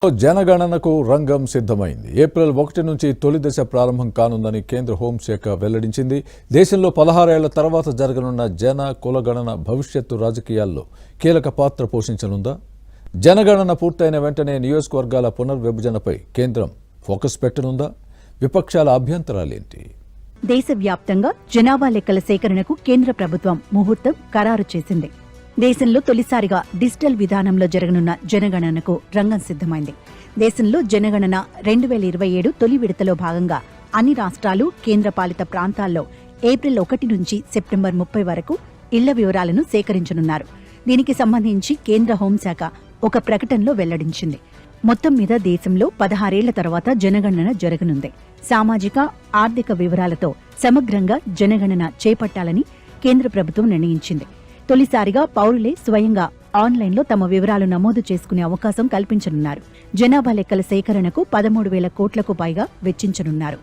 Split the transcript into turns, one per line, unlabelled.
జనగణనకు రంగం సిద్ధమైంది. ఏప్రిల్ 1 నుంచి తొలి దశ ప్రారంభం కానుందని కేంద్ర హోంశాఖ వెల్లడించింది. దేశంలో 16 ఏళ్ల తర్వాత జరగనున్న జన కులగణన భవిష్యత్తు రాజకీయాల్లో కీలక పాత్ర పోషించనుందా? జనగణన పూర్తయిన వెంటనే నియోజకవర్గాల పునర్విభజనపై కేంద్రం ఫోకస్ పెట్టనుందా? విపక్షాల అభ్యంతరాలేంటి?
దేశవ్యాప్తంగా జనాభా లెక్కల సేకరణకు కేంద్ర ప్రభుత్వం ముహూర్తం ఖరారు చేసింది. దేశంలో తొలిసారిగా డిజిటల్ విధానంలో జరగనున్న జనగణనకు రంగం సిద్ధమైంది. దేశంలో జనగణన 2027 తొలి విడతలో భాగంగా అన్ని రాష్ట్రాలు, కేంద్రపాలిత ప్రాంతాల్లో ఏప్రిల్ 1 నుంచి సెప్టెంబర్ 30 వరకు ఇళ్ల వివరాలను సేకరించనున్నారు. దీనికి సంబంధించి కేంద్ర హోంశాఖ ఒక ప్రకటనలో వెల్లడించింది. మొత్తం మీద దేశంలో 16 ఏళ్ల తర్వాత జనగణన జరగనుంది. సామాజిక, ఆర్థిక వివరాలతో సమగ్రంగా జనగణన చేపట్టాలని కేంద్ర ప్రభుత్వం నిర్ణయించింది. తొలిసారిగా పౌరులే స్వయంగా ఆన్లైన్లో తమ వివరాలు నమోదు చేసుకునే అవకాశం కల్పించనున్నారు. జనాభా లెక్కల సేకరణకు 13,000 కోట్లకు పైగా వెచ్చించనున్నారు.